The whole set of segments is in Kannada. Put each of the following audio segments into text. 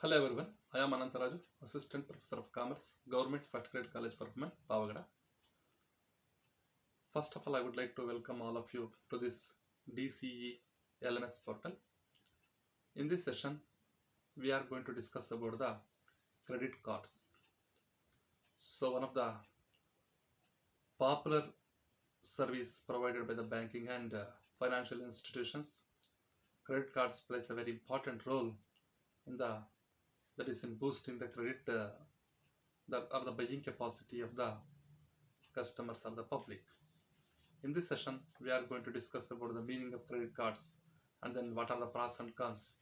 Hello everyone, I am Anantaraju, Assistant Professor of Commerce, Government First Grade College Performance, Pavagada. First of all, I would like to welcome all of you to this DCE LMS portal. In this session, we are going to discuss about the credit cards. So one of the popular service provided by the banking and financial institutions, credit cards plays a very important role in boosting the credit or the buying capacity of the customers or the public. In this session, we are going to discuss about the meaning of credit cards and then what are the pros and cons.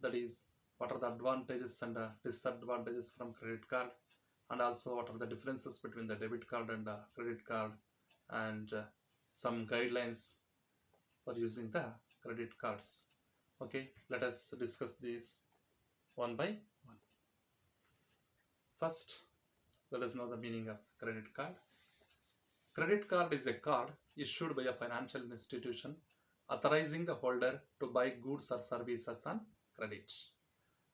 That is, what are the advantages and disadvantages from credit card, and also what are the differences between the debit card and credit card, and some guidelines for using the credit cards. Okay, let us discuss these one by one. First, let us know the meaning of credit card. Credit card is a card issued by a financial institution authorizing the holder to buy goods or services on credit.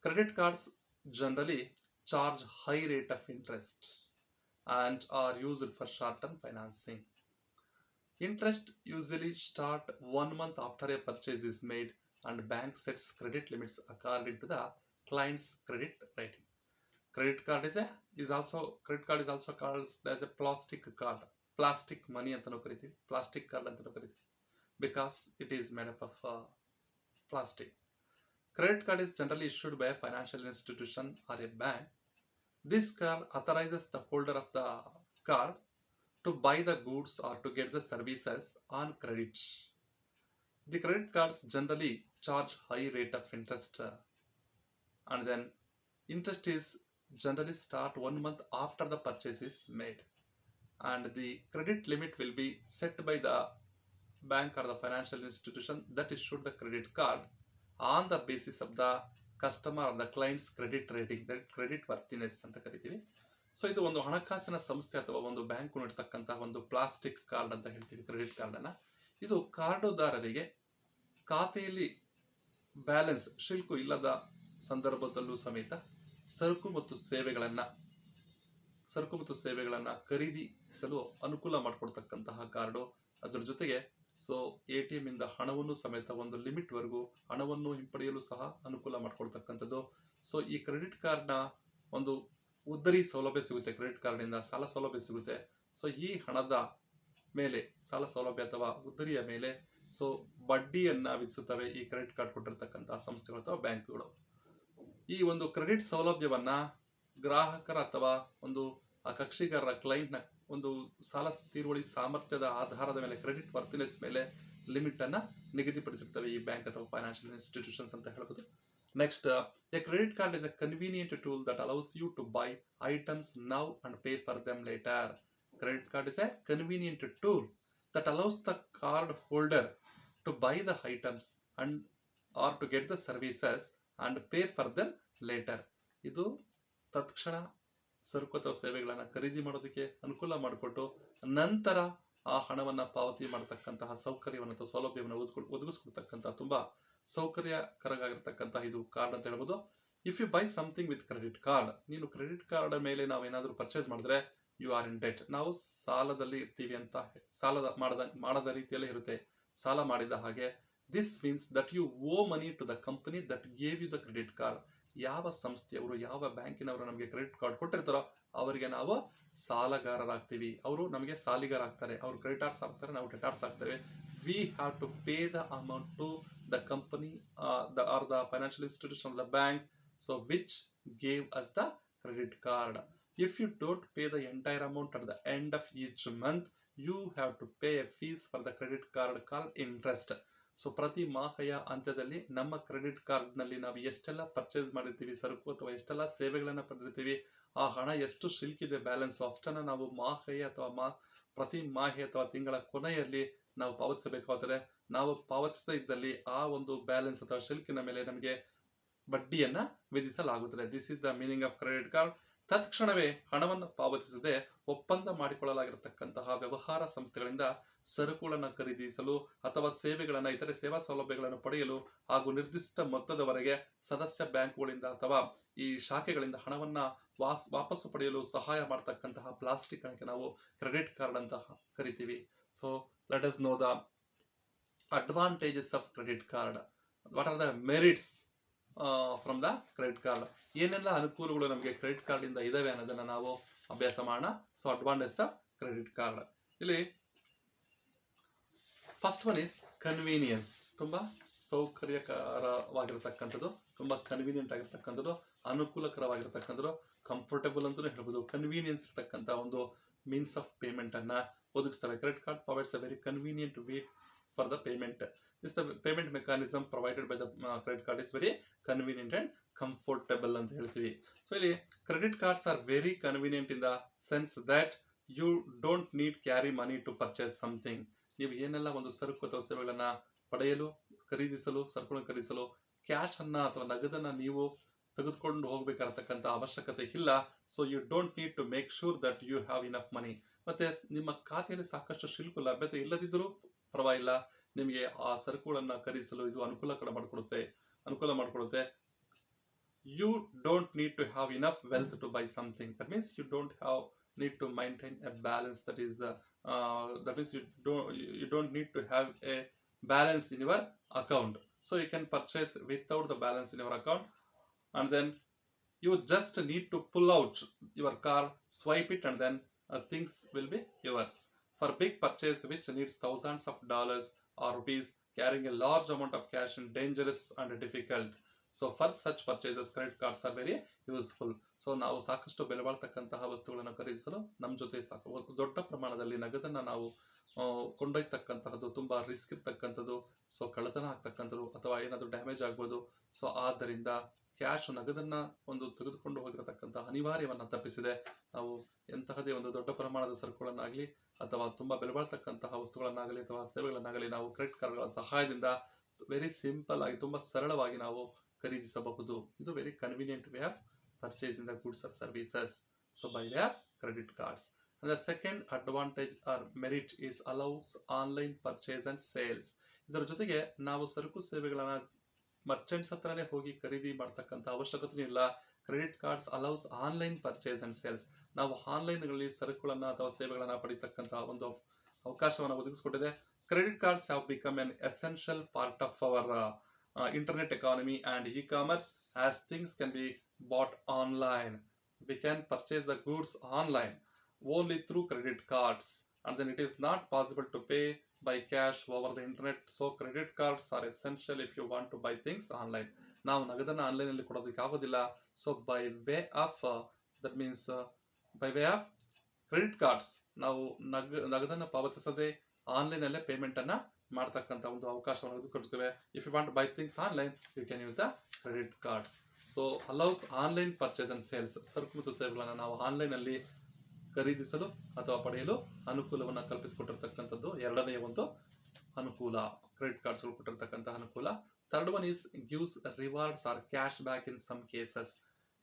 Credit cards generally charge high rate of interest and are used for short-term financing. Interest usually start 1 month after a purchase is made, and bank sets credit limits according to the client's credit rating. Credit card is also called as a plastic card. Plastic money antanu ಕರಿತೀವಿ, plastic card ಅಂತನೂ ಕರಿತೀವಿ, because it is made up of plastic. Credit card is generally issued by a financial institution or a bank. This card authorizes the holder of the card to buy the goods or to get the services on credit. The credit cards generally charge high rate of interest, and then interest is generally start 1 month after the purchase is made, and the credit limit will be set by the bank or the financial institution that issued the credit card on the basis of the customer or the client's credit rating, that credit worthiness ಅಂತ ಕರಿತೀವಿ. ಸೊ ಇದು ಒಂದು ಹಣಕಾಸಿನ ಸಂಸ್ಥೆ ಅಥವಾ ಒಂದು ಬ್ಯಾಂಕ್ ನೀಡತಕ್ಕಂತಹ ಒಂದು ಪ್ಲಾಸ್ಟಿಕ್ ಕಾರ್ಡ್ ಅಂತ ಹೇಳ್ತೀವಿ ಕ್ರೆಡಿಟ್ ಕಾರ್ಡ್ ಅನ್ನ. ಇದು ಕಾರ್ಡುದಾರರಿಗೆ ಖಾತೆಯಲ್ಲಿ ಬ್ಯಾಲೆನ್ಸ್ ಶಿಲ್ಕು ಇಲ್ಲದ ಸಂದರ್ಭದಲ್ಲೂ ಸಮೇತ ಸರಕು ಮತ್ತು ಸೇವೆಗಳನ್ನ ಖರೀದಿಸಲು ಅನುಕೂಲ ಮಾಡಿಕೊಡ್ತಕ್ಕಂತಹ ಕಾರ್ಡು. ಅದರ ಜೊತೆಗೆ ATM ಇಂದ ಹಣವನ್ನು ಸಮೇತ ಒಂದು ಲಿಮಿಟ್ ವರೆಗೂ ಹಣವನ್ನು ಹಿಂಪಡೆಯಲು ಸಹ ಅನುಕೂಲ ಮಾಡಿಕೊಡ್ತಕ್ಕಂಥದ್ದು. ಸೊ ಈ ಕ್ರೆಡಿಟ್ ಕಾರ್ಡ್ ನ ಒಂದು ಉದ್ದರಿ ಸೌಲಭ್ಯ ಸಿಗುತ್ತೆ, ಕ್ರೆಡಿಟ್ ಕಾರ್ಡ್ ಇಂದ ಸಾಲ ಸೌಲಭ್ಯ ಸಿಗುತ್ತೆ. ಸೊ ಈ ಹಣದ ಮೇಲೆ ಸಾಲ ಸೌಲಭ್ಯ ಅಥವಾ ಉದ್ದರಿಯ ಮೇಲೆ ಬಡ್ಡಿಯನ್ನ ವಿಧಿಸುತ್ತವೆ ಈ ಕ್ರೆಡಿಟ್ ಕಾರ್ಡ್ ಕೊಟ್ಟಿರ್ತಕ್ಕಂತಹ ಸಂಸ್ಥೆಗಳು ಅಥವಾ ಬ್ಯಾಂಕ್ಗಳು. ಈ ಒಂದು ಕ್ರೆಡಿಟ್ ಸೌಲಭ್ಯವನ್ನ ಗ್ರಾಹಕರ ಅಥವಾ ಒಂದು ಆ ಕಕ್ಷಿಗಾರರ ಕ್ಲೈಂಟ್ ನ ಒಂದು ಸಾಲ ತೀರುವಳಿ ಸಾಮರ್ಥ್ಯದ ಆಧಾರದ ಮೇಲೆ ಕ್ರೆಡಿಟ್ ವರ್ತಿನೆಸ್ ಮೇಲೆ ಲಿಮಿಟ್ ಅನ್ನ ನಿಗದಿಪಡಿಸಿರ್ತವೆ ಈ ಬ್ಯಾಂಕ್ ಅಥವಾ ಫೈನಾನ್ಷಿಯಲ್ ಇನ್ಸ್ಟಿಟ್ಯೂಷನ್ಸ್ ಅಂತ ಹೇಳ್ಬೋದು. Next, a credit card is a convenient tool that allows you to buy items now and pay for them later. Credit card is a convenient tool that allows the card holder to buy the items and or to get the services and pay for them later. ಇದು ತತ್ಕ್ಷಣ ಸರಕು ಅಥವಾ ಸೇವೆಗಳನ್ನ ಖರೀದಿ ಮಾಡೋದಕ್ಕೆ ಅನುಕೂಲ ಮಾಡಿಕೊಟ್ಟು ನಂತರ ಆ ಹಣವನ್ನ ಪಾವತಿ ಮಾಡತಕ್ಕಂತಹ ಸೌಕರ್ಯವನ್ನು ಅಥವಾ ಸೌಲಭ್ಯವನ್ನು ಒದಗಿಸ್ಕೊಡ್ತಕ್ಕಂತಹ ತುಂಬಾ ಸೌಕರ್ಯಕರವಾಗಿರ್ತಕ್ಕಂತಹ ಇದು ಕಾರ್ಡ್ ಅಂತ ಹೇಳ್ಬೋದು. If you buy something with credit card, ನೀನು ಕ್ರೆಡಿಟ್ ಕಾರ್ಡ್ ಮೇಲೆ ನಾವೇನಾದ್ರೂ ಪರ್ಚೇಸ್ ಮಾಡಿದ್ರೆ ಯು ಆರ್ ಇನ್ ಡೆಟ್, ನಾವು ಸಾಲದಲ್ಲಿ ಇರ್ತೀವಿ ಅಂತ, ಮಾಡದ ರೀತಿಯಲ್ಲಿ ಇರುತ್ತೆ, ಸಾಲ ಮಾಡಿದ ಹಾಗೆ. This means that you owe money to the company that gave you the credit card. ಯಾವ ಸಂಸ್ಥೆಯವರು, ಯಾವ ಬ್ಯಾಂಕಿನವರು ನಮಗೆ ಕ್ರೆಡಿಟ್ ಕಾರ್ಡ್ ಕೊಟ್ಟಿರ್ತಾರೋ ಅವರಿಗೆ ನಾವು ಸಾಲಗಾರರಾಗ್ತೀವಿ, ಅವರು ನಮಗೆ ಸಾಲಿಗಾರ ಆಗ್ತಾರೆ. ಅವರು ಕ್ರೆಡಿಟಾರ್ಸ್ ಆಗ್ತಾರೆ, ನಾವು ಡೆಟಾರ್ಸ್ ಆಗ್ತೇವೆ. We have to pay the amount to the company or the financial institution, the bank, so which gave us the credit card. If you don't pay the entire amount at the end of each month, you have to pay a fees for the credit card called interest. So ಪ್ರತಿ ಮಾಹೆಯ ಅಂತ್ಯದಲ್ಲಿ ನಮ್ಮ ಕ್ರೆಡಿಟ್ ಕಾರ್ಡ್ ನಲ್ಲಿ ನಾವು ಎಷ್ಟೆಲ್ಲ ಪರ್ಚೇಸ್ ಮಾಡಿರ್ತೀವಿ ಸರಕು ಅಥವಾ ಎಷ್ಟೆಲ್ಲ ಸೇವೆಗಳನ್ನ ಪಡೆದಿರ್ತೀವಿ, ಆ ಹಣ ಎಷ್ಟು ಶಿಲ್ಕಿದೆ ಬ್ಯಾಲೆನ್ಸ್ ಅಷ್ಟನ್ನ ನಾವು ಮಾಹೆಯ ಅಥವಾ ಪ್ರತಿ ಮಾಹೆ ಅಥವಾ ತಿಂಗಳ ಕೊನೆಯಲ್ಲಿ ನಾವು ಪಾವತಿಸಬೇಕಾಗುತ್ತದೆ. ನಾವು ಪಾವತಿಸದೇ ಇದ್ದಲ್ಲಿ ಆ ಒಂದು ಬ್ಯಾಲೆನ್ಸ್ ಅಥವಾ ಶಿಲ್ಕಿನ ಮೇಲೆ ನಮಗೆ ಬಡ್ಡಿಯನ್ನ ವಿಧಿಸಲಾಗುತ್ತದೆ. This is the meaning of credit card. ತತ್ಕ್ಷಣವೇ ಹಣವನ್ನು ಪಾವತಿಸದೆ ಒಪ್ಪಂದ ಮಾಡಿಕೊಳ್ಳಲಾಗಿರತಕ್ಕಂತಹ ವ್ಯವಹಾರ ಸಂಸ್ಥೆಗಳಿಂದ ಸರಕುಗಳನ್ನು ಖರೀದಿಸಲು ಅಥವಾ ಸೇವೆಗಳನ್ನು ಇತರೆ ಸೇವಾ ಸೌಲಭ್ಯಗಳನ್ನು ಪಡೆಯಲು ಹಾಗೂ ನಿರ್ದಿಷ್ಟ ಮೊತ್ತದವರೆಗೆ ಸದಸ್ಯ ಬ್ಯಾಂಕುಗಳಿಂದ ಅಥವಾ ಈ ಶಾಖೆಗಳಿಂದ ಹಣವನ್ನ ವಾಪಸ್ಸು ಪಡೆಯಲು ಸಹಾಯ ಮಾಡತಕ್ಕಂತಹ ಪ್ಲಾಸ್ಟಿಕ್ ಹಣಕ್ಕೆ ನಾವು ಕ್ರೆಡಿಟ್ ಕಾರ್ಡ್ ಅಂತ ಕರಿತೀವಿ. So let us know the advantages of credit card. What are the merits from the credit card? ಏನೆಲ್ಲ ಅನುಕೂಲಗಳು ನಮಗೆ ಕ್ರೆಡಿಟ್ ಕಾರ್ಡ್ ಇಂದ ಇದಾವೆ ಅನ್ನೋದನ್ನ ನಾವು ಅಭ್ಯಾಸ ಮಾಡೋಣ. So advantage of credit card, ಇಲ್ಲಿ ಫಸ್ಟ್ ಒನ್ ಇಸ್ ಕನ್ವೀನಿಯನ್ಸ್. ತುಂಬಾ ಸೌಕರ್ಯಕರವಾಗಿರತಕ್ಕಂಥದ್ದು, ತುಂಬಾ ಕನ್ವೀನಿಯಂಟ್ ಆಗಿರ್ತಕ್ಕಂಥದ್ದು, ಅನುಕೂಲಕರವಾಗಿರ್ತಕ್ಕಂಥದ್ದು, ಕಂಫರ್ಟಬಲ್ ಅಂತಲೂ ಹೇಳ್ಬೋದು. ಕನ್ವೀನಿಯನ್ಸ್ ಇರ್ತಕ್ಕಂಥ ಒಂದು ಮೀನ್ಸ್ ಆಫ್ ಪೇಮೆಂಟ್ ಅನ್ನ ಒದಗಿಸ್ತವೆ. Credit card provides a very convenient way for the payment. This the payment mechanism provided by the credit card is very convenient and comfortable ಅಂತ ಹೇಳ್ತೀವಿ. ಸೊ ಇಲ್ಲಿ credit cards are very convenient in the sense that you don't need carry money to purchase something. ನೀವು ಏನೆಲ್ಲ ಒಂದು ಸರಕು ಅಥವಾ ಸೇವೆಗಳನ್ನ ಪಡೆಯಲು, ಖರೀದಿಸಲು, ಸರಕುಗಳನ್ನು ಖರೀದಿಸಲು ಕ್ಯಾಶ್ ಅನ್ನ ಅಥವಾ ನಗದನ್ನ ನೀವು ತೆಗೆದುಕೊಂಡು ಹೋಗಬೇಕಾಗಿರತಕ್ಕಂಥ ಅವಶ್ಯಕತೆ ಇಲ್ಲ. So you don't need to make sure that you have enough money. ಮತ್ತೆ ನಿಮ್ಮ ಖಾತೆಯಲ್ಲಿ ಸಾಕಷ್ಟು ಶಿಲ್ಪ ಲಭ್ಯತೆ ಇಲ್ಲದಿದ್ದರೂ ಪರವಾಗಿಲ್ಲ, ನಿಮಗೆ ಆ ಸರಕುಗಳನ್ನ ಖರೀದಿಸಲು ಇದು ಅನುಕೂಲ ಮಾಡಿಕೊಡುತ್ತೆ. You don't need to have enough wealth to buy something. That means you don't need to maintain a balance. That means you don't need to have a balance in your account. So you can purchase without the balance in your account, and then you just need to pull out your card, swipe it, and then things will be yours. For big purchase which needs thousands of dollars or rupees, carrying a large amount of cash is dangerous and difficult. So for such purchases credit cards are very useful. So ನಾವು ಸಾಕಷ್ಟು ಬೆಲೆ ಬಾಳ್ತಕ್ಕಂತಹ ವಸ್ತುಗಳನ್ನು ಖರೀದಿಸಲು ನಮ್ಮ ಜೊತೆ ದೊಡ್ಡ ಪ್ರಮಾಣದಲ್ಲಿ ನಗದನ್ನ ನಾವು ಕೊಂಡೊಯ್ತಕ್ಕಂತಹದ್ದು ತುಂಬಾ ರಿಸ್ಕ್ ಇರ್ತಕ್ಕಂಥದ್ದು. ಸೊ ಕಳ್ಳತನ ಆಗ್ತಕ್ಕಂಥದ್ದು ಅಥವಾ ಏನಾದರೂ ಡ್ಯಾಮೇಜ್ ಆಗ್ಬೋದು. ಸೊ ಆದ್ದರಿಂದ ಕ್ಯಾಶ್ ನಗದನ್ನ ಒಂದು ತೆಗೆದುಕೊಂಡು ಹೋಗಿರತಕ್ಕಂತಹ ಅನಿವಾರ್ಯವನ್ನ ತಪ್ಪಿಸಿದೆ. ನಾವು ಎಂತಹದೇ ಒಂದು ದೊಡ್ಡ ಪ್ರಮಾಣದ ಸರಕುಗಳನ್ನಾಗಲಿ ಅಥವಾ ತುಂಬಾ ಬೆಲೆ ಬಾಳ್ತಕ್ಕಂತಹ ವಸ್ತುಗಳನ್ನಾಗಲಿ ಅಥವಾ ಸೇವೆಗಳನ್ನಾಗಲಿ ನಾವು ಕ್ರೆಡಿಟ್ ಕಾರ್ಡ್ಗಳ ಸಹಾಯದಿಂದ ವೆರಿ ಸಿಂಪಲ್ ಆಗಿ ತುಂಬಾ ಸರಳವಾಗಿ ನಾವು ಖರೀದಿಸಬಹುದು. ಇದು very convenient way of purchasing the goods or services. So by way of credit cards. And the second advantage or merit is allows online purchase and sales. ಇದರ ಜೊತೆಗೆ ನಾವು ಸರಕು ಸೇವೆಗಳನ್ನ ಮರ್ಚೆಂಟ್ಸ್ ಹತ್ರನೇ ಹೋಗಿ ಖರೀದಿ ಮಾಡ್ತಕ್ಕಂಥ ಅವಶ್ಯಕತೆ ಇಲ್ಲ. Credit cards allows online purchase and sales. ನಾವು ಆನ್ಲೈನ್ಗಳಲ್ಲಿ ಸರಕುಗಳನ್ನ ಅಥವಾ ಸೇವೆಗಳನ್ನ ಪಡೆಯತಕ್ಕಂಥ ಒಂದು ಅವಕಾಶವನ್ನು ಒದಗಿಸಿಕೊಟ್ಟಿದೆ. Credit cards have become an essential part of our internet economy and e-commerce, as things can be bought online. We can purchase the goods online only through credit cards, and then it is not possible to pay by cash over the internet. So credit cards are essential if you want to buy things online. ನಾವು ನಗದನ್ನ ಆನ್ಲೈನ್ ಅಲ್ಲಿ ಕೊಡೋದಕ್ಕೆ ಆಗೋದಿಲ್ಲ. So by way of that means by way of credit cards ನಾವು ನಗದನ್ನ ಪಾವತಿಸದೆ ಆನ್ಲೈನ್ ಅಲ್ಲೇ ಪೇಮೆಂಟ್ ಅನ್ನ ಮಾಡ್ತಕ್ಕಂಥ ಒಂದು ಅವಕಾಶವನ್ನು ಒದಗಿಸಿಕೊಡ್ತೇವೆ. If you want buy things online you can use the credit cards. So allows online purchase and sales. ಸರಕು ಮತ್ತು ಸೇವೆಗಳನ್ನ ನಾವು ಆನ್ಲೈನ್ ಅಲ್ಲಿ ಖರೀದಿಸಲು ಅಥವಾ ಪಡೆಯಲು ಅನುಕೂಲವನ್ನು ಕಲ್ಪಿಸಿಕೊಟ್ಟಿರ್ತಕ್ಕಂಥದ್ದು ಎರಡನೆಯ ಒಂದು ಅನುಕೂಲ, ಕ್ರೆಡಿಟ್ ಕಾರ್ಡ್ಸ್ ಕೊಟ್ಟಿರ್ತಕ್ಕಂತಹ ಅನುಕೂಲ. Third one is gives rewards or cash back in some cases.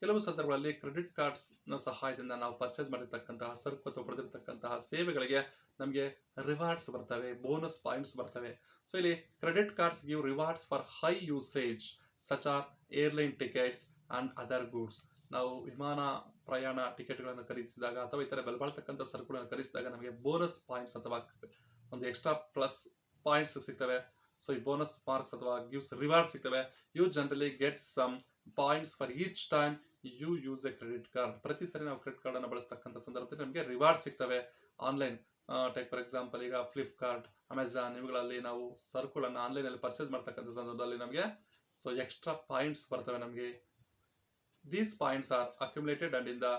ಕೆಲವು ಸಂದರ್ಭಗಳಲ್ಲಿ ಕ್ರೆಡಿಟ್ ಕಾರ್ಡ್ಸ್ ನ ಸಹಾಯದಿಂದ ನಾವು ಪರ್ಚೇಸ್ ಮಾಡಿರ್ತಕ್ಕಂತಹ ಸರಕು ಅಥವಾ ಪಡೆದಿರ್ತಕ್ಕಂತಹ ಸೇವೆಗಳಿಗೆ ನಮಗೆ ರಿವಾರ್ಡ್ಸ್ ಬರ್ತವೆ, ಬೋನಸ್ ಪಾಯಿಂಟ್ಸ್ ಬರ್ತವೆ. ಸೊ ಇಲ್ಲಿ credit cards give rewards for high usage such as airline tickets and other goods. ನಾವು ವಿಮಾನ ಪ್ರಯಾಣ ಟಿಕೆಟ್ಗಳನ್ನು ಖರೀದಿಸಿದಾಗ ಅಥವಾ ಇತರ ಬೆಲೆ ಬಾಳ್ತಕ್ಕಂಥ ಸರಕುಗಳನ್ನು ಖರೀದಿಸಿದಾಗ ನಮಗೆ ಬೋನಸ್ ಪಾಯಿಂಟ್ಸ್ ಅಥವಾ ಒಂದು ಎಕ್ಸ್ಟ್ರಾ ಪ್ಲಸ್ ಪಾಯಿಂಟ್ಸ್ ಸಿಗ್ತವೆ. ಸೊ ಈ ಬೋನಸ್ ಮಾರ್ಕ್ಸ್ ಅಥವಾ ಗಿವ್ಸ್ ರಿವಾರ್ಡ್ ಸಿಗ್ತವೆ. You generally get some points for each time you use a credit card. ಪ್ರತಿ ಸರಿ ನಾವು ಕ್ರೆಡಿಟ್ ಕಾರ್ಡ್ ಅನ್ನು ಬಳಸ್ತಕ್ಕಂಥ ಸಂದರ್ಭದಲ್ಲಿ ನಮಗೆ ರಿವಾರ್ಡ್ ಸಿಗ್ತವೆ. ಆನ್ಲೈನ್ ಟೇಕ್ ಫಾರ್ ಎಕ್ಸಾಂಪಲ್ ಈಗ ಫ್ಲಿಪ್ಕಾರ್ಟ್, ಅಮೆಜಾನ್ ಇವುಗಳಲ್ಲಿ ನಾವು ಸರಕುಗಳನ್ನು ಆನ್ಲೈನ್ ಅಲ್ಲಿ ಪರ್ಚೇಸ್ ಮಾಡ್ತಕ್ಕಂಥ ಸಂದರ್ಭದಲ್ಲಿ ನಮಗೆ ಸೊ ಎಕ್ಸ್ಟ್ರಾ ಪಾಯಿಂಟ್ಸ್ ಬರ್ತವೆ. ನಮಗೆ these points are accumulated and in the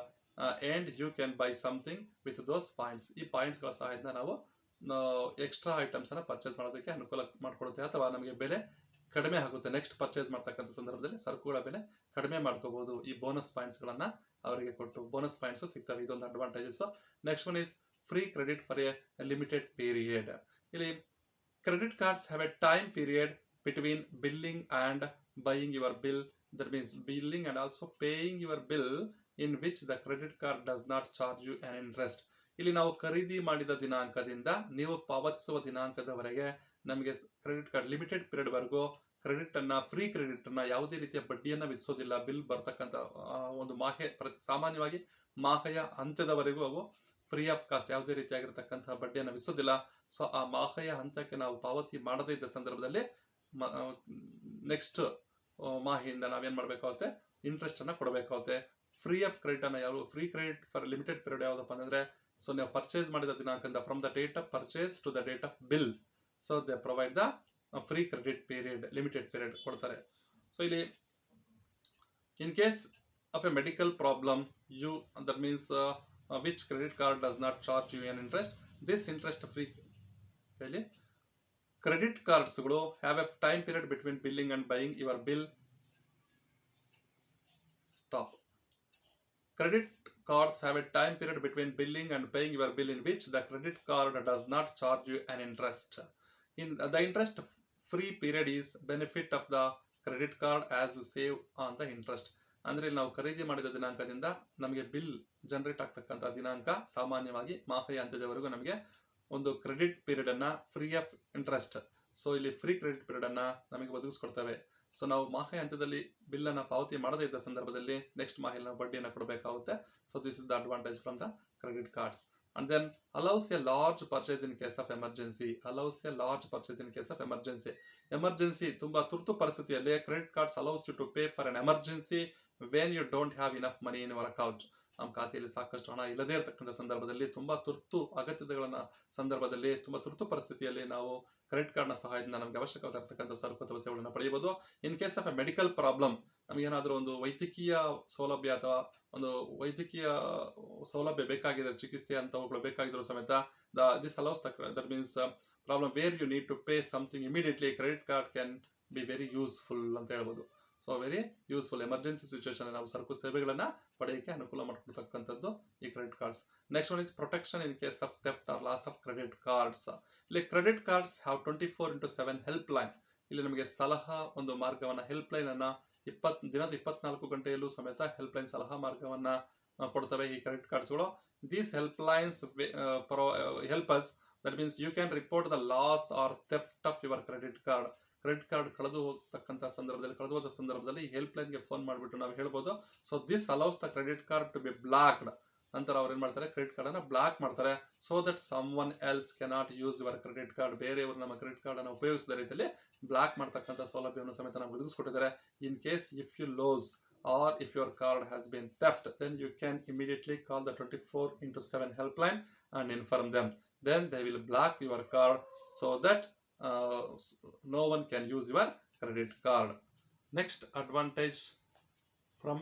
end you can buy something with those points. ಈ ಪಾಯಿಂಟ್ಸ್ ಗಳ ಸಹಾಯದಿಂದ ನಾವು ಎಕ್ಸ್ಟ್ರಾ ಐಟಮ್ಸ್ ಅನ್ನ ಪರ್ಚೇಸ್ ಮಾಡೋದಕ್ಕೆ ಅನುಕೂಲ ಮಾಡಿಕೊಡುತ್ತೆ ಅಥವಾ ನಮಗೆ ಬೆಲೆ ಕಡಿಮೆ ಆಗುತ್ತೆ. ನೆಕ್ಸ್ಟ್ ಪರ್ಚೇಸ್ ಮಾಡ್ತಕ್ಕಂಥ ಸಂದರ್ಭದಲ್ಲಿ ಸರಕುಗಳ ಬೆಲೆ ಕಡಿಮೆ ಮಾಡ್ಕೋಬಹುದು ಈ ಬೋನಸ್ ಪಾಯಿಂಟ್ಸ್ ಗಳನ್ನ ಅವರಿಗೆ ಕೊಟ್ಟು. ಬೋನಸ್ ಪಾಯಿಂಟ್ಸ್ ಸಿಗ್ತವೆ, ಇದೊಂದು advantages. Next one is free credit for a limited period. ಇಲ್ಲಿ credit cards have a time period between billing and buying your bill. That means billing and also paying your bill in which the credit card does not charge you on interest. ಇಲ್ಲಿ ನಾವು ಖರೀದಿ ಮಾಡಿದ ದಿನಾಂಕದಿಂದ ನೀವು ಪಾವತಿಸುವ ದಿನಾಂಕದವರೆಗೆ ನಮಗೆ ಕ್ರೆಡಿಟ್ ಕಾರ್ಡ್ ಲಿಮಿಟೆಡ್ ಪೀರಿಯಡ್ ವರೆಗೂ ಕ್ರೆಡಿಟ್ ಅನ್ನ ಫ್ರೀ ಕ್ರೆಡಿಟ್ ಅನ್ನ ಯಾವುದೇ ರೀತಿಯ ಬಡ್ಡಿಯನ್ನ ವಿಧಿಸೋದಿಲ್ಲ. ಬಿಲ್ ಬರ್ತಕ್ಕಂಥ ಒಂದು ಸಾಮಾನ್ಯವಾಗಿ ಮಾಹೆಯ ಅಂತ್ಯದವರೆಗೂ ಅವು ಫ್ರೀ ಆಫ್ ಕಾಸ್ಟ್ ಯಾವುದೇ ರೀತಿಯಾಗಿರ್ತಕ್ಕಂತಹ ಬಡ್ಡಿಯನ್ನು ವಿಧಿಸೋದಿಲ್ಲ. ಸೊ ಆ ಮಾಹೆಯ ಹಂತಕ್ಕೆ ನಾವು ಪಾವತಿ ಮಾಡದೇ ಇದ್ದ ಸಂದರ್ಭದಲ್ಲಿ ನೆಕ್ಸ್ಟ್ ಮಾಹೆಯಿಂದ ನಾವೇನ್ ಮಾಡ್ಬೇಕಾಗುತ್ತೆ, ಇಂಟ್ರೆಸ್ಟ್ ಅನ್ನ ಕೊಡಬೇಕಾಗುತ್ತೆ. ಫ್ರೀ ಆಫ್ ಕ್ರೆಡಿಟ್ ಅನ್ನ ಯಾವ free credit for limited period ಯಾವ್ದಪ್ಪ ಅಂದ್ರೆ, ಸೊ ನೀವು ಪರ್ಚೇಸ್ ಮಾಡಿದ ದಿನಾಂಕದಿಂದ from the date of purchase to the date of bill, so they provide the free credit period, limited period ಕೊಡ್ತಾರೆ. ಸೊ ಇಲ್ಲಿ in case of a medical problem you that means which credit card does not charge you an interest, this interest free credit cards ಗಳು have a time period between billing and buying your bill. Stop. Credit cards have a time period between billing and paying your bill in which the credit card does not charge you an interest. In the interest free period is benefit of the credit card as you save on the interest. ಅಂದ್ರೆ ನಾವು ಖರೀದಿ ಮಾಡಿದ ದಿನಾಂಕದಿಂದ ನಮಗೆ ಬಿಲ್ ಜನರೇಟ್ ಆಗ್ತಕ್ಕಂಥ ದಿನಾಂಕ ಸಾಮಾನ್ಯವಾಗಿ ಮಾಹೆಯ ಅಂತ್ಯದವರೆಗೂ ನಮಗೆ ಒಂದು ಕ್ರೆಡಿಟ್ ಪೀರಿಯಡ್ ಅನ್ನ ಫ್ರೀ ಆಫ್ ಇಂಟ್ರೆಸ್ಟ್, ಸೊ ಇಲ್ಲಿ ಫ್ರೀ ಕ್ರೆಡಿಟ್ ಪೀರಿಯಡ್ ಅನ್ನ ನಮಗೆ ಒದಗಿಸ್ಕೊಡ್ತೇವೆ. ಸೊ ನಾವು ಮಾಹೆಯ ಹಂತದಲ್ಲಿ ಬಿಲ್ ಅನ್ನ ಪಾವತಿ ಮಾಡದೇ ಇದ್ದ ಸಂದರ್ಭದಲ್ಲಿ ನೆಕ್ಸ್ಟ್ ಮಾಹೆಯಲ್ಲಿ ನಾವು ಬಡ್ಡಿಯನ್ನು ಕೊಡಬೇಕಾಗುತ್ತೆ. So this is the advantage from the credit cards. And then allows a large purchase in case of emergency. Allows a large purchase in case of emergency. Emergency ತುಂಬಾ ತುರ್ತು ಪರಿಸ್ಥಿತಿಯಲ್ಲಿ credit cards allows you to pay for an emergency when you don't have enough money in your account. ನಮ್ಮ ಖಾತೆಯಲ್ಲಿ ಸಾಕಷ್ಟು ಹಣ ಇಲ್ಲದೇ ಇರತಕ್ಕಂಥ ಸಂದರ್ಭದಲ್ಲಿ, ತುಂಬಾ ತುರ್ತು ಅಗತ್ಯತೆಗಳನ್ನ ಸಂದರ್ಭದಲ್ಲಿ, ತುಂಬಾ ತುರ್ತು ಪರಿಸ್ಥಿತಿಯಲ್ಲಿ ನಾವು ಕ್ರೆಡಿಟ್ ಕಾರ್ಡ್ ನ ಸಹಾಯದಿಂದ ನಮಗೆ ಅವಶ್ಯಕವಾಗಿರ್ತಕ್ಕಂಥ ಸರಕು ಅಥವಾ ಸೇವೆಗಳನ್ನು ಪಡೆಯಬಹುದು. In case of a medical problem, ನಮಗೇನಾದ್ರೂ ಒಂದು ವೈದ್ಯಕೀಯ ಸೌಲಭ್ಯ ಅಥವಾ ಒಂದು ವೈದ್ಯಕೀಯ ಸೌಲಭ್ಯ ಬೇಕಾಗಿದ್ರೆ, ಚಿಕಿತ್ಸೆ ಅಂತವುಗಳು ಬೇಕಾಗಿದ್ರು ಸಮೇತ this allows that means problem where you need to pay something immediately, credit card can be very useful ಅಂತ ಹೇಳ್ಬೋದು. So very useful emergency situation ನಾವು ಸರಕು ಸೇವೆಗಳನ್ನ ಪಡೆಯಕ್ಕೆ ಅನುಕೂಲ ಮಾಡಿಕೊಡ್ತಕ್ಕಂಥದ್ದು ಈ credit cards. Next one is protection in case of theft or loss of credit cards. ಇಲ್ಲಿ credit cards have 24/7 help line. ಇಲ್ಲಿ ನಮಗೆ ಸಲಹಾ ಒಂದು ಮಾರ್ಗವನ್ನ, ಹೆಲ್ಪ್ ಲೈನ್ ಅನ್ನ ದಿನದ 24 ಗಂಟೆಯಲ್ಲೂ ಸಮೇತ ಹೆಲ್ಪ್ ಲೈನ್ ಸಲಹಾ ಮಾರ್ಗವನ್ನ ಕೊಡ್ತವೆ ಈ ಕ್ರೆಡಿಟ್ ಕಾರ್ಡ್ಸ್ಗಳು. These help lines help us, that means you can report the loss or theft of your credit card. Credit card ಕಳೆದು ಹೋದ ಸಂದರ್ಭದಲ್ಲಿ ಹೆಲ್ಪ್ ಲೈನ್ಗೆ ಫೋನ್ ಮಾಡಿಬಿಟ್ಟು ನಾವು ಹೇಳ್ಬೋದು. So this allows the credit card to be blocked. ನಂತರ ಅವ್ರು ಏನ್ ಮಾಡ್ತಾರೆ, ಕ್ರೆಡಿಟ್ ಕಾರ್ಡ್ ಅನ್ನ ಬ್ಲಾಕ್ ಮಾಡ್ತಾರೆ. So that someone else cannot use your credit card. ಬೇರೆಯವರು ನಮ್ಮ ಕ್ರೆಡಿಟ್ ಕಾರ್ಡ್ ಅನ್ನು ಉಪಯೋಗಿಸಿದ ರೀತಿಯಲ್ಲಿ ಬ್ಲಾಕ್ ಮಾಡ್ತಕ್ಕಂಥ ಸೌಲಭ್ಯವನ್ನು ಸಮೇತ ನಾವು ಒದಗಿಸ್ಕೊಟ್ಟಿದ್ದಾರೆ. In case if you lose or if your card has been theft, then you can immediately call the 24/7 helpline and inform them. Then they will block your card so that no one can use your credit card. Next advantage from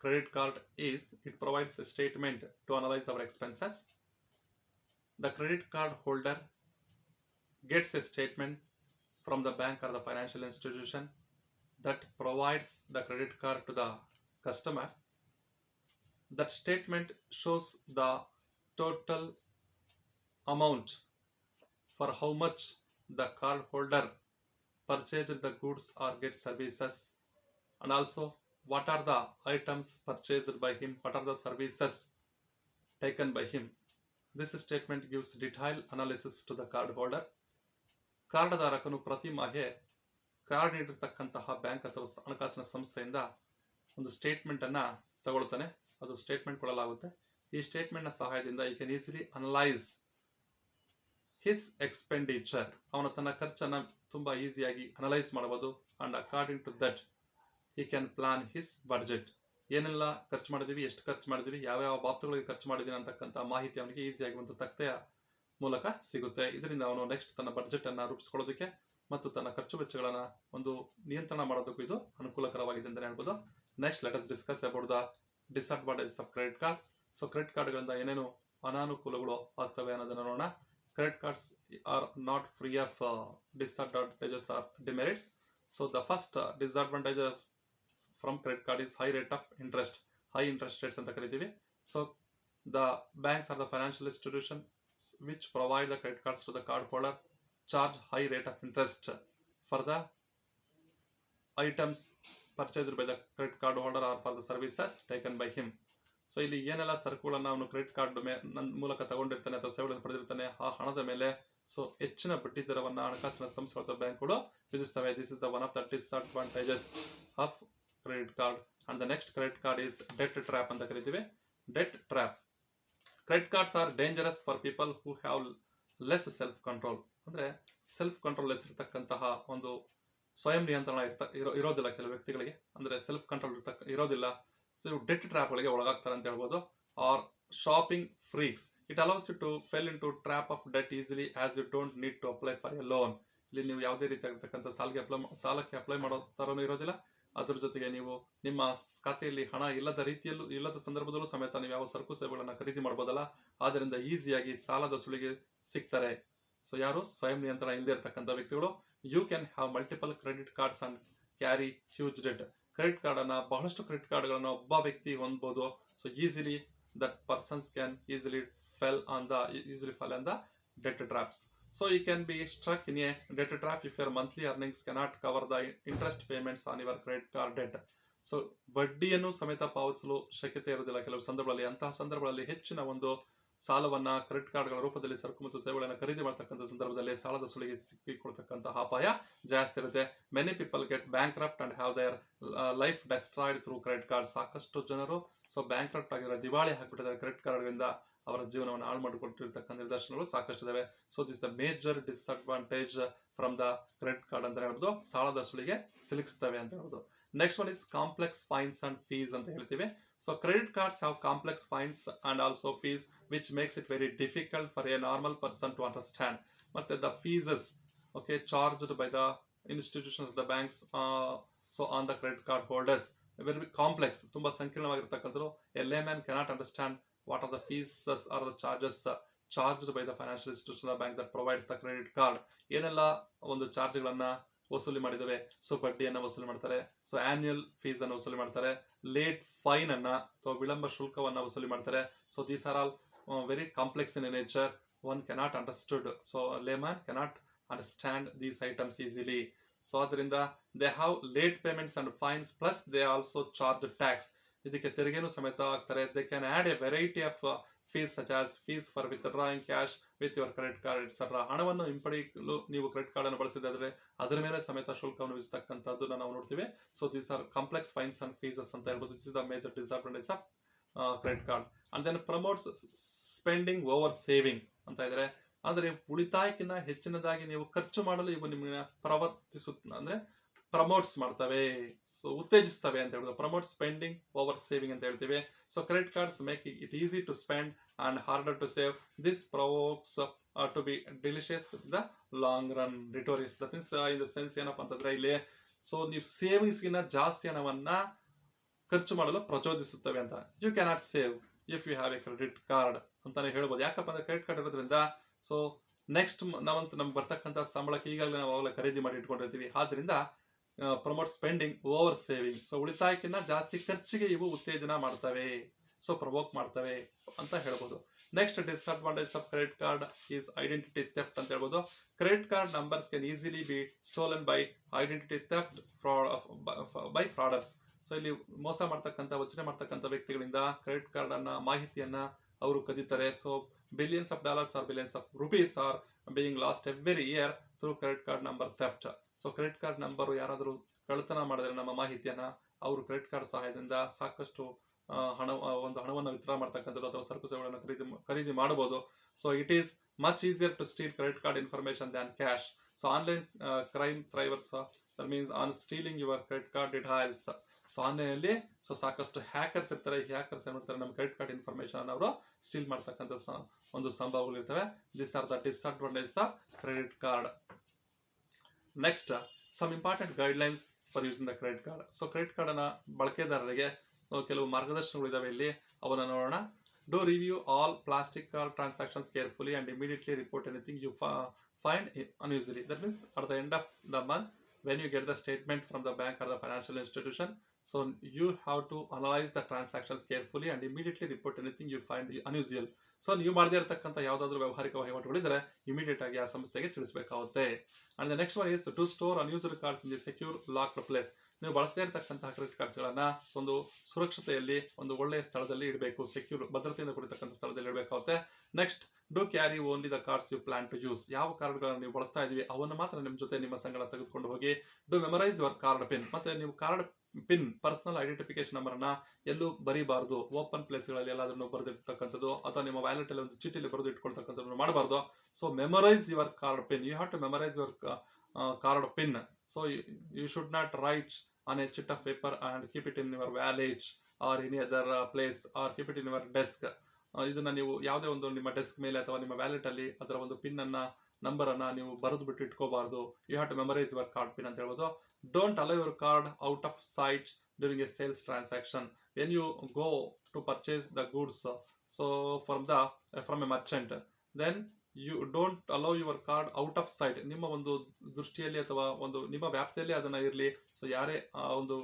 credit card is it provides a statement to analyze our expenses. The credit card holder gets a statement from the bank or the financial institution that provides the credit card to the customer. That statement shows the total amount for how much the card holder purchased the goods or get services, and also what are the items purchased by him, what are the services taken by him. This statement gives detailed analysis to the card holder. ಕಾರ್ಡ್ದಾರಕನು ಪ್ರತಿ ಮಾಹೆ ಕಾರ್ಡ್ ನೀಡಿರ್ತಕ್ಕಂತಹ ಬ್ಯಾಂಕ್ ಅಥವಾ ಹಣಕಾಸಿನ ಸಂಸ್ಥೆಯಿಂದ ಒಂದು ಸ್ಟೇಟ್ಮೆಂಟ್ ಅನ್ನ ತಗೊಳ್ತಾನೆ. ಅದು ಸ್ಟೇಟ್ಮೆಂಟ್ ಕೊಡಲಾಗುತ್ತೆ. ಈ ಸ್ಟೇಟ್ಮೆಂಟ್ ನ ಸಹಾಯದಿಂದ he can easily analyse his expenditure. ಅವನು ತನ್ನ ಖರ್ಚನ್ನ ತುಂಬಾ ಈಸಿಯಾಗಿ ಅನಲೈಸ್ ಮಾಡಬಹುದು. And according to that he can plan his budget. ಏನೆಲ್ಲ ಖರ್ಚು ಮಾಡಿದೀವಿ, ಎಷ್ಟು ಖರ್ಚು ಮಾಡಿದೀವಿ, ಯಾವ್ಯಾವ ಬಾಬ್ತುಗಳಿಗೆ ಖರ್ಚು ಮಾಡಿದೀನಿ ಅಂತಕ್ಕಂಥ ಮಾಹಿತಿ ಅವನಿಗೆ ಈಸಿಯಾಗಿ ಒಂದು ತಕ್ತೆಯ ಮೂಲಕ ಸಿಗುತ್ತೆ. ಇದರಿಂದ ಅವನು ನೆಕ್ಸ್ಟ್ ತನ್ನ ಬಡ್ಜೆಟ್ ಅನ್ನ ರೂಪಿಸ್ಕೊಳ್ಳೋದಕ್ಕೆ ಮತ್ತು ತನ್ನ ಖರ್ಚು ವೆಚ್ಚಗಳನ್ನ ಒಂದು ನಿಯಂತ್ರಣ ಮಾಡೋದಕ್ಕೂ ಇದು ಅನುಕೂಲಕರವಾಗಿದೆ ಅಂತ ಹೇಳ್ಬೋದು. Next let us discuss about the disadvantages of credit card. So credit ಕಾರ್ಡ್ಗಳಿಂದ ಏನೇನು ಅನಾನುಕೂಲಗಳು ಆಗ್ತವೆ ಅನ್ನೋದನ್ನ ನೋಡೋಣ. Credit cards are not free of disadvantages or demerits. So the first disadvantage from credit card is high rate of interest. High interest rates ಅಂತ ಕರಿತೀವಿ. So the banks or the financial institution which provide the credit cards to the card holder charge high rate of interest for the items purchased by the credit card holder or for the services taken by him. So ಇಲ್ಲಿ ಏನೆಲ್ಲ ಸರಕುಗಳನ್ನ ಅವನು ಕ್ರೆಡಿಟ್ ಕಾರ್ಡ್ ಮೂಲಕ ತಗೊಂಡಿರ್ತಾನೆ ಅಥವಾ ಸೇವೆಗಳನ್ನು ಪಡೆದಿರ್ತಾನೆ ಆ ಹಣದ ಮೇಲೆ ಸೊ ಹೆಚ್ಚಿನ ಬಡ್ಡಿ ದರವನ್ನ ಹಣಕಾಸಿನ ಸಂಸ್ಥೆ ಅಥವಾ ಬ್ಯಾಂಕ್ಗಳು ವಿಧಿಸ್ತವೆ. This is the one of the disadvantages of credit card. And the next credit card is debt trap ಅಂತ ಕರಿತೀವಿ. Debt trap. Credit cards are dangerous for people who have less self control. ಅಂದ್ರೆ ಸೆಲ್ಫ್ ಕಂಟ್ರೋಲ್ ಲೆಸ್ ಇರತಕ್ಕಂತಹ ಒಂದು ಸ್ವಯಂ ನಿಯಂತ್ರಣ ಇರೋದಿಲ್ಲ ಕೆಲವು ವ್ಯಕ್ತಿಗಳಿಗೆ, ಅಂದ್ರೆ ಸೆಲ್ಫ್ ಕಂಟ್ರೋಲ್ ಇರೋದಿಲ್ಲ. ಸೊ ಇವು ಡೆಟ್ ಟ್ರ್ಯಾಪ್ ಗಳಿಗೆ ಒಳಗಾಗ್ತಾರೆ ಅಂತ ಹೇಳ್ಬೋದು. Or shopping freaks. It allows you to fell in to trap of debt easily as you don't need to apply for a loan. ಇಲ್ಲಿ ನೀವು ಯಾವುದೇ ರೀತಿಯಾಗಿರ್ತಕ್ಕಂಥ ಸಾಲಕ್ಕೆ ಅಪ್ಲೈ ಮಾಡೋ ತರನೂ ಇರೋದಿಲ್ಲ. ಅದ್ರ ಜೊತೆಗೆ ನೀವು ನಿಮ್ಮ ಖಾತೆಯಲ್ಲಿ ಹಣ ಇಲ್ಲದ ಸಂದರ್ಭದಲ್ಲೂ ಸಮೇತ ನೀವು ಯಾವ ಸರಕು ಸೇವೆಗಳನ್ನ ಖರೀದಿ ಮಾಡಬಹುದಲ್ಲ. ಆದ್ದರಿಂದ ಈಸಿಯಾಗಿ ಸಾಲದ ಸುಳಿಗೆ ಸಿಗ್ತಾರೆ. ಸೊ ಯಾರು ಸ್ವಯಂ ನಿಯಂತ್ರಣ ಇಲ್ಲದೆ ಇರತಕ್ಕಂಥ ವ್ಯಕ್ತಿಗಳು. You can have multiple credit cards and carry huge debt. Credit card ಅನ್ನ ಬಹಳಷ್ಟು ಕ್ರೆಡಿಟ್ ಕಾರ್ಡ್ ಗಳನ್ನ ಒಬ್ಬ ವ್ಯಕ್ತಿ ಹೊಂದಬಹುದು. So easily that persons can easily fell on the debt traps. So you can be stuck in a debt trap if your monthly earnings cannot cover the interest payments on your credit card debt. So ಬಡ್ಡಿಯನ್ನು ಸಮೇತ ಪಾವತಿಸಲು ಶಕ್ಯತೆ ಇರುವುದಿಲ್ಲ ಕೆಲವು ಸಂದರ್ಭಗಳಲ್ಲಿ. ಅಂತಹ ಸಂದರ್ಭಗಳಲ್ಲಿ ಹೆಚ್ಚಿನ ಒಂದು ಸಾಲವನ್ನ ಕ್ರೆಡಿಟ್ ಕಾರ್ಡ್ಗಳ ರೂಪದಲ್ಲಿ ಸರಕು ಮತ್ತು ಸೇವೆಗಳನ್ನು ಖರೀದಿ ಮಾಡತಕ್ಕಂಥ ಸಂದರ್ಭದಲ್ಲಿ ಸಾಲದ ಸುಳಿಗೆ ಸಿಕ್ಕಿಕೊಳ್ತಕ್ಕಂತಹ ಅಪಾಯ ಜಾಸ್ತಿ ಇರುತ್ತೆ. Many people get bankrupt and have their life destroyed through credit card. ಸಾಕಷ್ಟು ಜನರು ಸೊ ಬ್ಯಾಂಕ್ರಪ್ಟ್ ಆಗಿರೋ ದಿವಾಳಿ ಹಾಕ್ಬಿಟ್ಟಿದ್ದಾರೆ ಕ್ರೆಡಿಟ್ ಕಾರ್ಡ್ಗಳಿಂದ. ಅವರ ಜೀವನವನ್ನು ಹಾಳು ಮಾಡಿಕೊಟ್ಟಿರ್ತಕ್ಕಂಥ ನಿದರ್ಶನಗಳು ಸಾಕಷ್ಟು ಇದಾವೆ. So this the major disadvantage from the credit card ಅಂತ ಹೇಳ್ಬೋದು. ಸಾಲದ ಸುಳಿಗೆ ಸಿಲುಕಿಸ್ತವೆ ಅಂತ ಹೇಳ್ಬೋದು. Next one is complex fines and fees ಅಂತ ಹೇಳ್ತೀವಿ. So credit cards have complex fines and also fees which makes it very difficult for a normal person to understand. But the fees okay charged by the institutions, the banks so on the credit card holders very complex, ತುಂಬಾ ಸಂಕೀರ್ಣವಾಗಿರತಕ್ಕಂಥದ್ದು. A layman cannot understand what are the fees or the charges charged by the financial institution, the bank that provides the credit card. ಏನೆಲ್ಲ ಒಂದು ಚಾರ್ಜ್ ಗಳನ್ನ ವಸೂಲಿ ಮಾಡಿದವೆ. ಸೊ ಬಡ್ಡಿಯನ್ನ ವಸೂಲಿ ಮಾಡ್ತಾರೆ. ಸೊ ಆನ್ಯುಯಲ್ ಫೀಸ್ ಅನ್ನು ವಸೂಲಿ ಮಾಡ್ತಾರೆ. ಲೇಟ್ ಫೈನ್ ಅನ್ನ ಅಥವಾ ವಿಳಂಬ ಶುಲ್ಕವನ್ನ ವಸೂಲಿ ಮಾಡ್ತಾರೆ. So these are all very complex in nature. One cannot understood. So layman cannot understand these items easily. So ಅದರಿಂದ they have late payments and fines plus they also charge tax. ಇದಕ್ಕೆ ತೆರಿಗೆನೂ ಸಮೇತ ಆಗ್ತಾರೆ. They can add a variety of fees such as fees for withdrawing cash with your credit card etc. ಹಣವನ್ನು ಹಿಂಪಡೆಯಲು ನೀವು ಕ್ರೆಡಿಟ್ ಕಾರ್ಡ್ ಅನ್ನು ಬಳಸಿದ್ರೆ ಅದರ ಮೇಲೆ ಸಮೇತ ಶುಲ್ಕವನ್ನು ವಿಧಿಸತಕ್ಕಂಥದ್ದನ್ನ ನಾವು ನೋಡ್ತೀವಿ. So these are complex fines and fees ಅಂತ ಹೇಳ್ಬೋದು. This is the major disadvantage of credit card. And then promotes spending over saving ಅಂತ ಇದ್ರೆ, ಅಂದ್ರೆ ಉಳಿತಾಯಕ್ಕಿಂತ ಹೆಚ್ಚಿನದಾಗಿ ನೀವು ಖರ್ಚು ಮಾಡಲು ಇವು ನಿಮ್ಮನ್ನ ಅಂದ್ರೆ ಪ್ರಮೋಟ್ಸ್ ಮಾಡ್ತವೆ. ಸೊ ಉತ್ತೇಜಿಸ್ತವೆ ಅಂತ ಹೇಳೋದು. ಪ್ರಮೋಟ್ ಸ್ಪೆಂಡಿಂಗ್ ಓವರ್ ಸೇವಿಂಗ್ ಅಂತ ಹೇಳ್ತೀವಿ. So credit cards make it easy to spend and harder to save. This provokes to be delicious the long run ರಿಟೋರಿಯಸ್. That means in the sense ಏನಪ್ಪಾ ಅಂತಂದ್ರೆ ಇಲ್ಲಿ ಸೊ ನೀವು ಸೇವಿಂಗ್ಸ್ ಗಿನ್ನ ಜಾಸ್ತಿ ಹಣವನ್ನ ಖರ್ಚು ಮಾಡಲು ಪ್ರಚೋದಿಸುತ್ತವೆ ಅಂತ. You cannot save if you have a credit card ಅಂತಾನೆ ಹೇಳ್ಬೋದು. ಯಾಕಪ್ಪ ಅಂದ್ರೆ ಕ್ರೆಡಿಟ್ ಕಾರ್ಡ್ ಇರೋದ್ರಿಂದ ಸೊ ನೆಕ್ಸ್ಟ್ ನಾವಂತೂ ನಮ್ಗೆ ಬರ್ತಕ್ಕಂಥ ಸಂಬಳಕ್ಕೆ ಈಗಾಗಲೇ ನಾವು ಅವಾಗಲೇ ಖರೀದಿ ಮಾಡಿ ಇಟ್ಕೊಂಡಿರ್ತೀವಿ. ಆದ್ರಿಂದ promote spending over saving. So ಉಳಿತಾಯಕ್ಕಿಂತ ಜಾಸ್ತಿ ಖರ್ಚಿಗೆ ಇವು ಉತ್ತೇಜನ ಮಾಡ್ತವೆ. ಸೊ ಪ್ರವೋಕ್ ಮಾಡ್ತವೆ ಅಂತ ಹೇಳ್ಬೋದು. Next disadvantage of credit card is identity theft ಅಂತ ಹೇಳ್ಬೋದು. Credit card numbers can easily be stolen by identity theft by frauders. So ಇಲ್ಲಿ ಮೋಸ ಮಾಡ್ತಕ್ಕಂಥ ವಂಚನೆ ಮಾಡ್ತಕ್ಕಂಥ ವ್ಯಕ್ತಿಗಳಿಂದ ಕ್ರೆಡಿಟ್ ಕಾರ್ಡ್ ಅನ್ನ ಮಾಹಿತಿಯನ್ನ ಅವರು ಕದೀತಾರೆ. So billions of dollars or billions of rupees are being lost every year through credit card number theft. So credit card number ಯಾರಾದರೂ ಕಳ್ಳತನ ಮಾಡಿದ್ರೆ ನಮ್ಮ ಮಾಹಿತಿಯನ್ನ ಅವರು ಕ್ರೆಡಿಟ್ ಕಾರ್ಡ್ ಸಹಾಯದಿಂದ ಸಾಕಷ್ಟು ಹಣವನ್ನು ವಿತ್ಡ್ರಾ ಮಾಡ್ತಕ್ಕಂಥದ್ದು ಅಥವಾ ಸರಕು ಸೇವೆಗಳನ್ನು ಖರೀದಿ ಮಾಡಬಹುದು. So it is much easier to steal credit card information than cash. So online crime thrivers that means on stealing your credit card it has. So ಆನ್ಲೈನಲ್ಲಿ ಸೊ ಸಾಕಷ್ಟು ಹ್ಯಾಕರ್ಸ್ ಇರ್ತಾರೆ. ಈ ಹ್ಯಾಕರ್ಸ್ ಏನ್ ಮಾಡ್ತಾರೆ, ನಮ್ಮ ಕ್ರೆಡಿಟ್ ಕಾರ್ಡ್ ಇನ್ಫಾರ್ಮೇಶನ್ ಅನ್ನು ಅವರು ಸ್ಟೀಲ್ ಮಾಡ್ತಕ್ಕಂಥ ಒಂದು ಸಂಭವಗಳು ಇರ್ತವೆ. This are the disadvantage of credit card. Next some important guidelines for using the credit card. So credit card ಅನ್ನ ಬಳಕೆದಾರರಿಗೆ ಕೆಲವು ಮಾರ್ಗದರ್ಶನಗಳು ಇದಾವೆ. ಇಲ್ಲಿ ಅವನ್ನ ನೋಡೋಣ. Do review all plastic card transactions carefully and immediately report anything you find unusually. That means at the end of the month when you get the statement from the bank or the financial institution, so you have to analyze the transactions carefully and immediately report anything you find unusual. So ನೀವು ಮಾಡದೇ ಇರತಕ್ಕಂಥ ಯಾವ್ದಾದ್ರು ವ್ಯವಹಾರಿಕ ವಹಿವಾಟುಗಳಿದ್ರೆ ಇಮಿಡಿಯೇಟ್ ಆಗಿ ಆ ಸಂಸ್ಥೆಗೆ ತಿಳಿಸಬೇಕಾಗುತ್ತೆ. And the next one is to store unused cards in the secure locked place. ನೀವು ಬಳಸದೇ ಇರತಕ್ಕಂತಹ ಕ್ರೆಡಿಟ್ ಕಾರ್ಡ್ಸ್ಗಳನ್ನ ಒಂದು ಸುರಕ್ಷತೆಯಲ್ಲಿ ಒಂದು ಒಳ್ಳೆಯ ಸ್ಥಳದಲ್ಲಿ ಇಡಬೇಕು, ಸೆಕ್ಯೂರ್ ಭದ್ರತೆಯಿಂದ ಕೂಡಿರ್ತಕ್ಕಂಥ ಸ್ಥಳದಲ್ಲಿ ಇಡಬೇಕಾಗುತ್ತೆ. Next, do carry only the cards you plan to use. ಯಾವ ಕಾರ್ಡ್ಗಳನ್ನು ನೀವು ಬಳಸ್ತಾ ಇದೀವಿ ಅವನ್ನು ಮಾತ್ರ ನಿಮ್ಮ ಜೊತೆ ನಿಮ್ಮ ಸಂಗಡ ತೆಗೆದುಕೊಂಡು ಹೋಗಿ. Do memorise your card pin. ಮತ್ತೆ ನೀವು card pin, personal identification number ಅನ್ನ ಎಲ್ಲೂ ಬರೀಬಾರದು. ಓಪನ್ ಪ್ಲೇಸ್ ಗಳಲ್ಲಿ ಎಲ್ಲಾದ್ರೂ ಬರೆದಿರ್ತಕ್ಕಂಥದ್ದು ಅಥವಾ ನಿಮ್ಮ ವ್ಯಾಲೆಟ್ ಅಲ್ಲಿ ಒಂದು ಚೀಟಿಲಿ ಬರೆದು ಇಟ್ಕೊಳ್ತಕ್ಕಂಥದ್ದು ಮಾಡಬಾರ್ದು. So memorise your card PIN. You have to memorise your card PIN. So you should not write on a sheet of paper and keep it in your wallet or any other place or keep it in your desk. ಇದನ್ನ ನೀವು ಯಾವುದೇ ಒಂದು ನಿಮ್ಮ ಡೆಸ್ಕ್ ಮೇಲೆ ಅಥವಾ ನಿಮ್ಮ ವ್ಯಾಲೆಟ್ ಅಲ್ಲಿ ಅದರ ಒಂದು ಪಿನ್ ಅನ್ನ ನಂಬರ್ ಅನ್ನ ನೀವು ಬರೆದು ಬಿಟ್ಟು ಇಟ್ಕೋಬಾರ್ದು. You have to memorise your card pin ಅಂತ ಹೇಳ್ಬೋದು. Don't allow your card out of sight during a sales transaction. When you go to purchase the goods so from a merchant, then you don't allow your card out of sight. ನಿಮ್ಮ ಒಂದು ದೃಷ್ಟಿಯಲ್ಲಿ ಅಥವಾ ಒಂದು ನಿಮ್ಮ ವ್ಯಾಪ್ತಿಯಲ್ಲಿ ಅದನ್ನ ಇರಲಿ. ಸೊ ಯಾರೇ ಒಂದು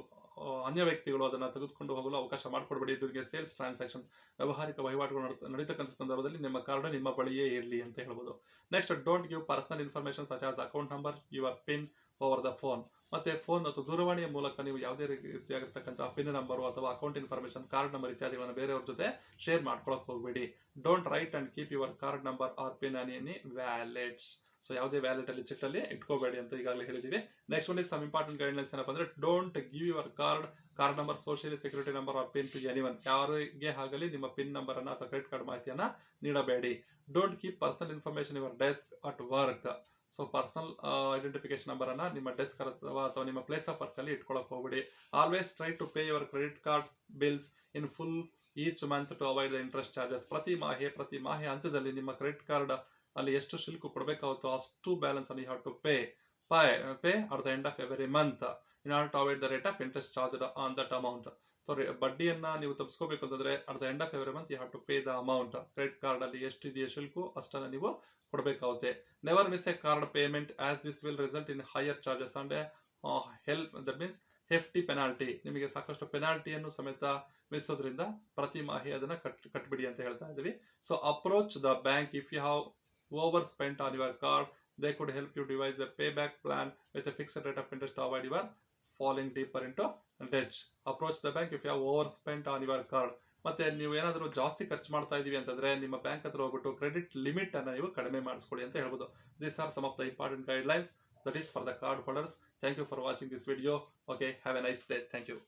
ಅನ್ಯ ವ್ಯಕ್ತಿಗಳು ಅದನ್ನ ತೆಗೆದುಕೊಂಡು ಹೋಗಲು ಅವಕಾಶ ಮಾಡಿಕೊಡ್ಬೇಡಿ. ಡ್ಯೂರಿಂಗ್ ಸೇಲ್ಸ್ ಟ್ರಾನ್ಸಾಕ್ಷನ್, ವ್ಯವಹಾರಿಕ ವಹಿವಾಟುಗಳು ನಡೀತಕ್ಕಂಥ ಸಂದರ್ಭದಲ್ಲಿ ನಿಮ್ಮ ಕಾರ್ಡ್ ನಿಮ್ಮ ಬಳಿಯೇ ಇರಲಿ ಅಂತ ಹೇಳ್ಬೋದು. Next, don't give personal information such as account number, your pin over the phone. ಮತ್ತೆ ಫೋನ್ ಅಥವಾ ದೂರವಾಣಿಯ ಮೂಲಕ ನೀವು ಯಾವುದೇ ರೀತಿಯಾಗಿರ್ತಕ್ಕಂತಹ ಪಿನ್ ನಂಬರ್ ಅಥವಾ ಅಕೌಂಟ್ ಇನ್ಫಾರ್ಮೇಶನ್, ಕಾರ್ಡ್ ನಂಬರ್ ಇತ್ಯಾದಿಗಳನ್ನು ಬೇರೆಯವ್ರ ಜೊತೆ ಶೇರ್ ಮಾಡ್ಕೊಳಕ್ ಹೋಗಬೇಡಿ. Don't write and keep your card number or pin on any wallets. So ಯಾವುದೇ ವ್ಯಾಲೆಟ್ ಅಲ್ಲಿ ಚಿಟ್ ಅಲ್ಲಿ ಇಟ್ಕೋಬೇಡಿ ಅಂತ ಈಗಾಗಲೇ ಹೇಳಿದೀವಿ. Next one is some important guidelines ಏನಪ್ಪ ಅಂದ್ರೆ, don't give your card number, social security number or PIN to anyone. ಯಾರಿಗೆ ಆಗಲಿ ನಿಮ್ಮ ಪಿನ್ ನಂಬರ್ ಅನ್ನ ಅಥವಾ ಕ್ರೆಡಿಟ್ ಕಾರ್ಡ್ ಮಾಹಿತಿಯನ್ನ ನೀಡಬೇಡಿ. Don't keep personal information your desk at work. So personal identification number ಅನ್ನ ನಿಮ್ಮ ಡೆಸ್ಕ್ ಅಥವಾ ನಿಮ್ಮ ಪ್ಲೇಸ್ ಆಫ್ ವರ್ಕ್ ಅಲ್ಲಿ ಇಟ್ಕೊಳಕ್ ಹೋಗಬೇಡಿ. Always try to pay your credit card bills in full each month to avoid the interest charges. ಪ್ರತಿ ಮಾಹೆ ಹಂತದಲ್ಲಿ ನಿಮ್ಮ ಕ್ರೆಡಿಟ್ ಕಾರ್ಡ್ ಅಲ್ಲಿ ಎಷ್ಟು ಶುಲ್ಕ ಕೊಡಬೇಕಾಗುತ್ತೋ ಅಷ್ಟು ಬ್ಯಾಲೆನ್ಸ್ ಅನ್ನು you have to pay at the end of every month in order to avoid the rate of interest charge on that amount. So ಬಡ್ಡಿಯನ್ನ ನೀವು ತಪ್ಪಿಸ್ಕೋಬೇಕು ಅಂತಂದ್ರೆ at the end of every month you have to pay the amount. Credit card ಅಲ್ಲಿ ಎಷ್ಟು ಇದೆಯಾ ಶುಲ್ಕ ಅಷ್ಟನ್ನ ನೀವು ಕೊಡಬೇಕಾಗುತ್ತೆ. Never miss a card payment as this will result in higher charges and that means hefty penalty. ನಿಮಗೆ ಸಾಕಷ್ಟು ಪೆನಾಲ್ಟಿಯನ್ನು ಸಮೇತ ವಿಧಿಸೋದ್ರಿಂದ ಪ್ರತಿ ಮಾಹಿ ಅದನ್ನ ಕಟ್ಬಿಡಿ ಅಂತ ಹೇಳ್ತಾ ಇದೀವಿ. So approach the bank if you have overspent on your card. They could help you devise a payback plan with a fixed rate of interest to avoid your falling deeper into debt. Approach the bank if you have overspent on your card. ಮತ್ತೆ ನೀವು ಏನಾದರೂ ಜಾಸ್ತಿ ಖರ್ಚು ಮಾಡ್ತಾ ಇದೀವಿ ಅಂತಂದ್ರೆ ನಿಮ್ಮ ಬ್ಯಾಂಕ್ ಹತ್ರ ಹೋಗ್ಬಿಟ್ಟು ಕ್ರೆಡಿಟ್ ಲಿಮಿಟ್ ಅನ್ನ ನೀವು ಕಡಿಮೆ ಮಾಡಿಸ್ಕೊಳ್ಳಿ ಅಂತ ಹೇಳ್ಬೋದು. These are some of the important guidelines that is for the card holders. Thank you for watching this video. Okay, have a nice day. Thank you.